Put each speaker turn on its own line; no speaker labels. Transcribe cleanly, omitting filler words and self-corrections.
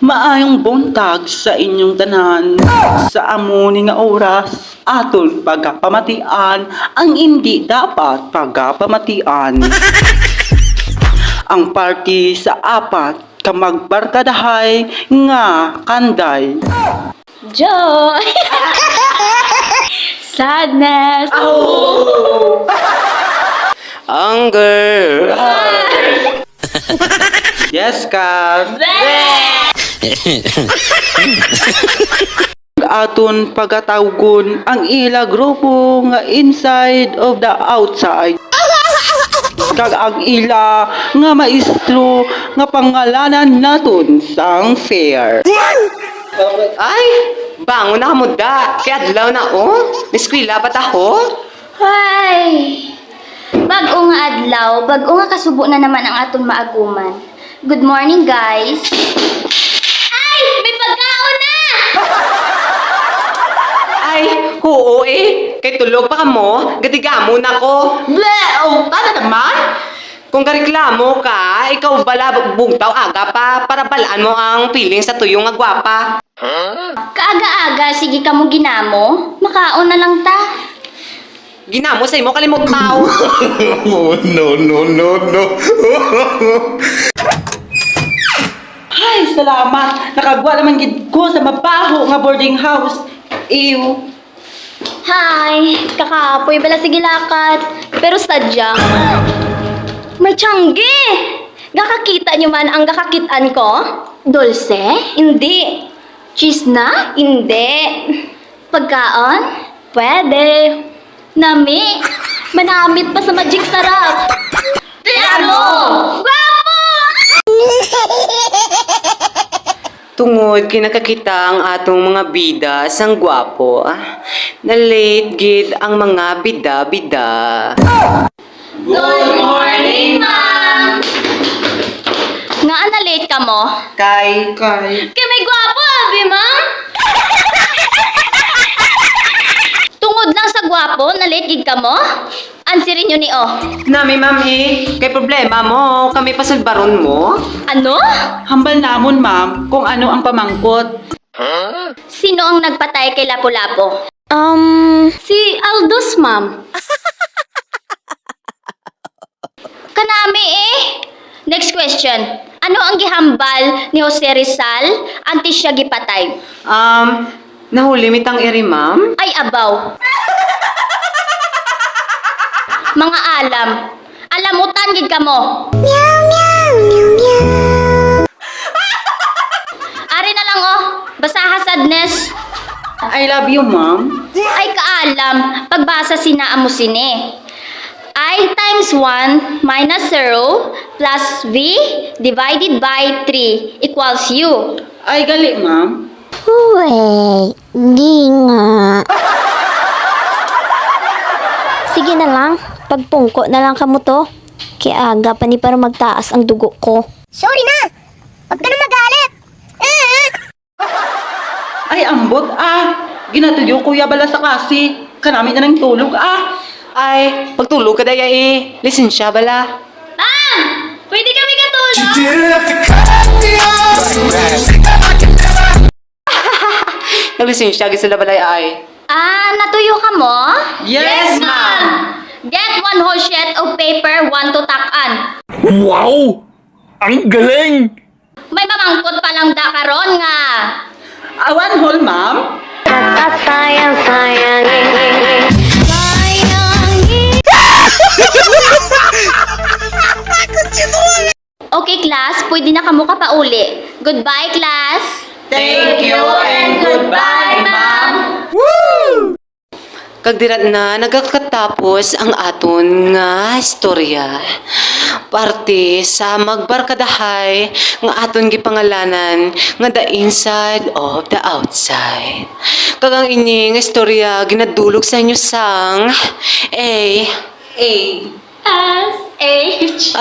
Maayong buntag sa inyong tanan. Sa amo ni nga oras, aton pagapamatian ang hindi dapat pagapamatian. Ang party sa apat ka magbarkadahay nga kanday.
Joy! Sadness!
Anger.
Yes, Kaz. Aton pagatawgon ang ila grupo nga inside of the outside. Kag ang ila nga maestro nga pangalanan naton sang fair.
Ay, bangon na kamuda. Kaya adlaw na Eskwela pa taho?
Ay! Bag-o nga adlaw, bag-o nga kasubo na naman ang aton maaguman. Good morning, guys! Ay! May pagkaon na!
Ay, oo Kay tulog pa ka mo, gatigamo na ko.
Ble! Oh, tana naman!
Kung kareklamo ka, ikaw bala bugtaw aga pa para balaan mo ang feeling sa tuyong nga gwapa.
Kaaga-aga, sige ka mo ginamo. Makaon na lang ta.
Ginamo sa imo kalimugtaw.
Oh, no.
Ay, salamat! Nakagwa naman gid ko sa mabaho nga boarding house. Ew!
Hi! Kakapoy bala sige lakad. Pero sadya. May tiyanggi! Gakakita niyo man ang gakakitaan ko? Dulce? Hindi. Cheese na? Hindi. Pagkaon? Pwede. Nami? Manamit pa sa magic sarap. Ano? Guwapo!
Tungod kinakakita ang atong mga bida sang gwapo. Na late gid ang mga bida-bida.
Good morning, ma'am! Nga na late ka mo?
Kay.
Kaya may gwapo, abi, ma'am? Tungod lang sa gwapo, na late gid ka mo? Ansirin nyo ni O.
Nami mami, kay problema mo, kami pasulbaron mo.
Ano?
Hambal namon, ma'am, kung ano ang pamangkot.
Sino ang nagpatay kay Lapu-Lapu? Si Aldous, ma'am. Kanami Next question. Ano ang gihambal ni Jose Rizal antes siya gipatay?
Nahuli mitang iri ma'am.
Ay abaw. Mga alam. Alamutan gid kamo. Meow meow meow meow. Ari na lang Basaha sadness.
I love you, ma'am.
Ay kaalam. Pagbasa sina amo sini. I times 1 minus 0 plus V divided by 3 equals U.
Ay, gali, ma'am.
Wait, di nga. Sige na lang, pagpungko na lang kamo to. Kaya aga pa ni para magtaas ang dugo ko.
Sorry na! Huwag ka na magalit!
Ay, ambot, Ginatuyo, kuya, bala sa kasi. Kanami na ng tulog,
Ay, pagtulog ka daya lisensya bala.
Ma'am! Pwede kami katulog?
Naglisensya gid sila balay ay.
Natuyo ka mo?
Yes, ma'am.
Get one whole sheet of paper, one to takan.
Wow! Ang galing!
May mamangkot pa lang da karon nga.
One whole, ma'am.
Okay, class. Pwede na kamo ka pa uli. Goodbye, class.
Thank you and goodbye, ma'am.
Kagdirat na nagkakatapos ang aton nga istorya. Parte sa magbarkadahay nga aton gipangalanan nga the inside of the outside. Kagang ini nga istorya ginadulog sa inyo sang
S H.